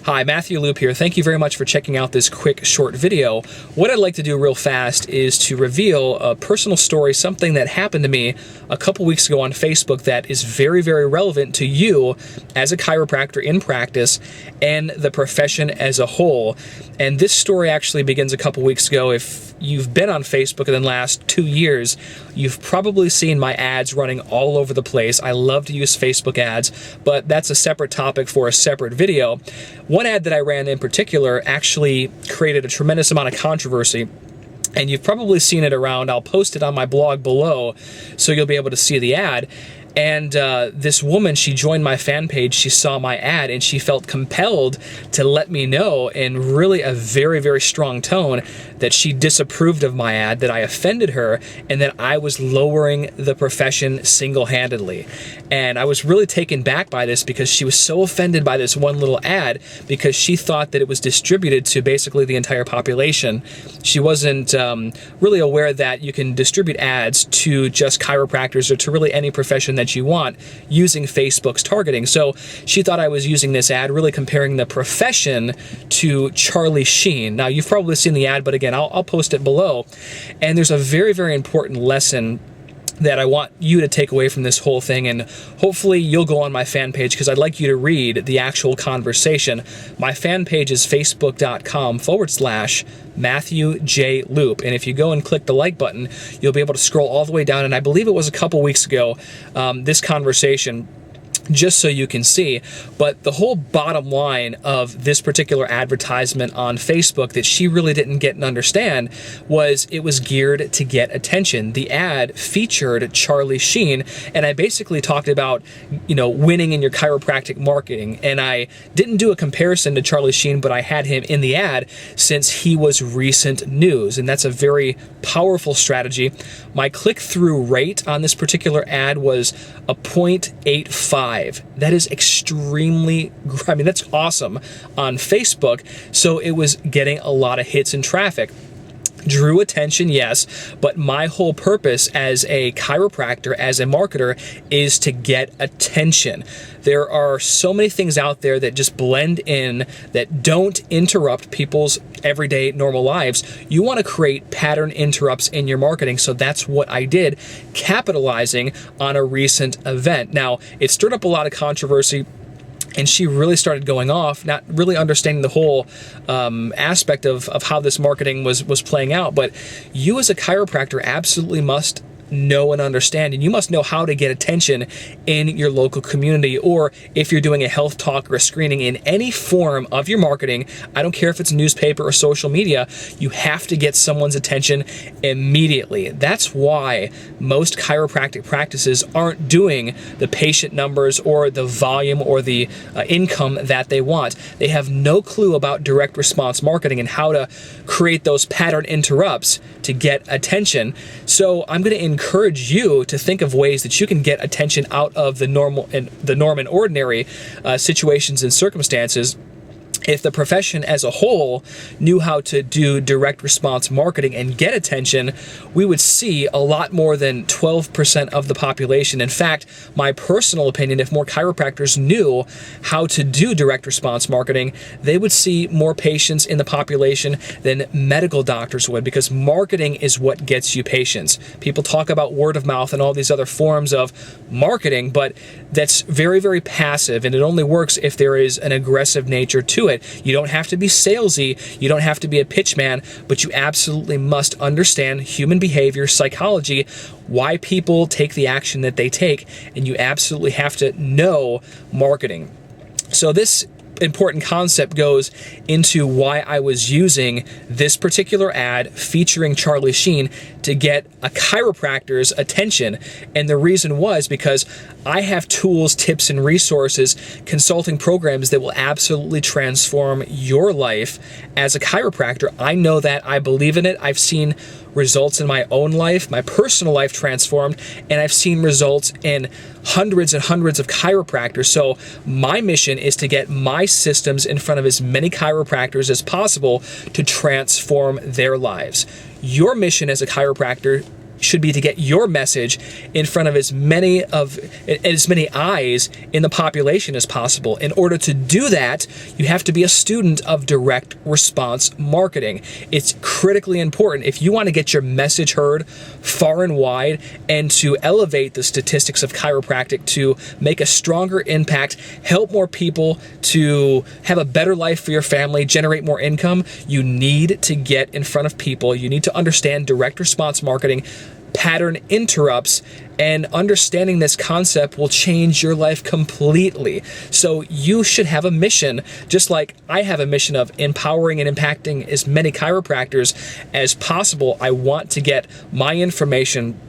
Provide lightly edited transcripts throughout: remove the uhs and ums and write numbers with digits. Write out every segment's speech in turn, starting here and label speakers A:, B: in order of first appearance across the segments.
A: Hi, Matthew Loop here. Thank you very much for checking out this quick short video. What I'd like to do real fast is to reveal a personal story, something that happened to me a couple weeks ago on Facebook that is very, very relevant to you as a chiropractor in practice and the profession as a whole. And this story actually begins a couple weeks ago. If you've been on Facebook in the last 2 years, you've probably seen my ads running all over the place. I love to use Facebook ads, but that's a separate topic for a separate video. One ad that I ran in particular actually created a tremendous amount of controversy, and you've probably seen it around. I'll post it on my blog below so you'll be able to see the ad. And this woman, she joined my fan page, she saw my ad, and she felt compelled to let me know in really a very, very strong tone that she disapproved of my ad, that I offended her, and that I was lowering the profession single-handedly. And I was really taken back by this because she was so offended by this one little ad because she thought that it was distributed to basically the entire population. She wasn't really aware that you can distribute ads to just chiropractors or to really any profession that you want using Facebook's targeting. So she thought I was using this ad really comparing the profession to Charlie Sheen. Now, you've probably seen the ad, but again, I'll post it below. And there's a very, very important lesson that I want you to take away from this whole thing, and hopefully you'll go on my fan page because I'd like you to read the actual conversation. My fan page is facebook.com/Matthew J. Loop, and if you go and click the like button, you'll be able to scroll all the way down, and I believe it was a couple weeks ago, this conversation, just so you can see. But the whole bottom line of this particular advertisement on Facebook that she really didn't get and understand was it was geared to get attention. The ad featured Charlie Sheen, and I basically talked about, winning in your chiropractic marketing. And I didn't do a comparison to Charlie Sheen, but I had him in the ad since he was recent news, and that's a very powerful strategy. My click-through rate on this particular ad was a 0.85. That is extremely, that's awesome on Facebook. So it was getting a lot of hits and traffic. Drew attention, yes, but my whole purpose as a chiropractor, as a marketer, is to get attention. There are so many things out there that just blend in, that don't interrupt people's everyday normal lives. You want to create pattern interrupts in your marketing, so that's what I did, capitalizing on a recent event. Now, it stirred up a lot of controversy, and she really started going off, not really understanding the whole aspect of how this marketing was playing out. But you as a chiropractor absolutely must know and understand, and you must know how to get attention in your local community, or if you're doing a health talk or a screening in any form of your marketing. I don't care if it's newspaper or social media, you have to get someone's attention immediately. That's why most chiropractic practices aren't doing the patient numbers or the volume or the income that they want. They have no clue about direct response marketing and how to create those pattern interrupts to get attention. So I'm going to encourage you to think of ways that you can get attention out of the norm and ordinary situations and circumstances. If the profession as a whole knew how to do direct response marketing and get attention, we would see a lot more than 12% of the population. In fact, my personal opinion, if more chiropractors knew how to do direct response marketing, they would see more patients in the population than medical doctors would, because marketing is what gets you patients. People talk about word of mouth and all these other forms of marketing, but that's very, very passive, and it only works if there is an aggressive nature to it. You don't have to be salesy, you don't have to be a pitch man, but you absolutely must understand human behavior, psychology, why people take the action that they take, and you absolutely have to know marketing. So this important concept goes into why I was using this particular ad featuring Charlie Sheen to get a chiropractor's attention. And the reason was because I have tools, tips, and resources, consulting programs that will absolutely transform your life as a chiropractor. I know that. I believe in it. I've seen results in my own life, my personal life transformed, and I've seen results in hundreds and hundreds of chiropractors. So my mission is to get my systems in front of as many chiropractors as possible to transform their lives. Your mission as a chiropractor should be to get your message in front of as many eyes in the population as possible. In order to do that, you have to be a student of direct response marketing. It's critically important if you want to get your message heard far and wide and to elevate the statistics of chiropractic, to make a stronger impact, help more people, to have a better life for your family, generate more income. You need to get in front of people. You need to understand direct response marketing, pattern interrupts, and understanding this concept will change your life completely. So you should have a mission, just like I have a mission of empowering and impacting as many chiropractors as possible. I want to get my information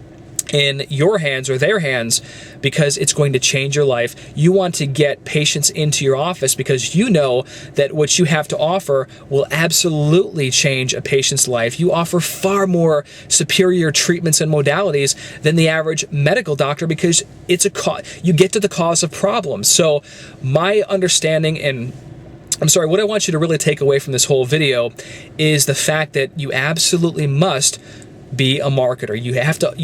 A: in your hands or their hands because it's going to change your life. You want to get patients into your office because you know that what you have to offer will absolutely change a patient's life. You offer far more superior treatments and modalities than the average medical doctor because you get to the cause of problems. So my understanding and what I want you to really take away from this whole video is the fact that you absolutely must be a marketer. You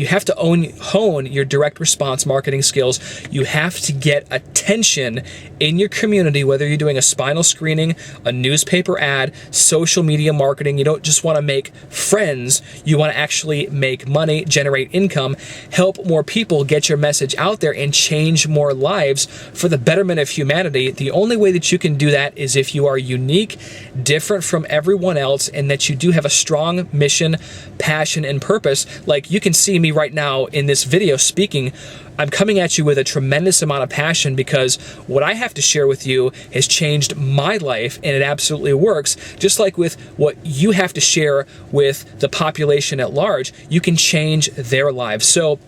A: have to hone your direct response marketing skills. You have to get attention in your community, whether you're doing a spinal screening, a newspaper ad, social media marketing. You don't just want to make friends. You want to actually make money, generate income, help more people, get your message out there, and change more lives for the betterment of humanity. The only way that you can do that is if you are unique, different from everyone else, and that you do have a strong mission, passion, and purpose. Like you can see me right now in this video speaking. I'm coming at you with a tremendous amount of passion because what I have to share with you has changed my life, and it absolutely works. Just like with what you have to share with the population at large, you can change their lives. So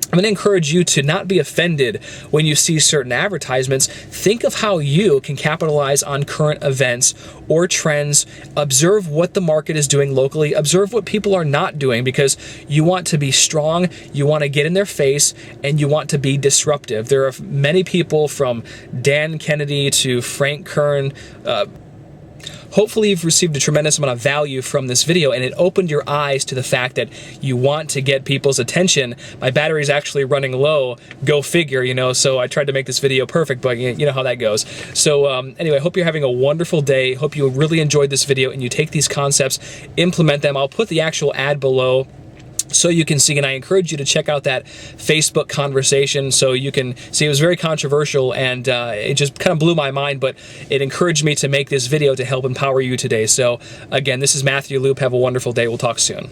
A: I'm going to encourage you to not be offended when you see certain advertisements. Think of how you can capitalize on current events or trends. Observe what the market is doing locally. Observe what people are not doing because you want to be strong, you want to get in their face, and you want to be disruptive. There are many people from Dan Kennedy to Frank Kern. Hopefully you've received a tremendous amount of value from this video and it opened your eyes to the fact that you want to get people's attention. My battery is actually running low, go figure, so I tried to make this video perfect, but you know how that goes. So anyway, I hope you're having a wonderful day. Hope you really enjoyed this video and you take these concepts, implement them. I'll put the actual ad below so you can see, and I encourage you to check out that Facebook conversation so you can see. It was very controversial and it just kind of blew my mind, but it encouraged me to make this video to help empower you today. So again, this is Matthew Loop. Have a wonderful day. We'll talk soon.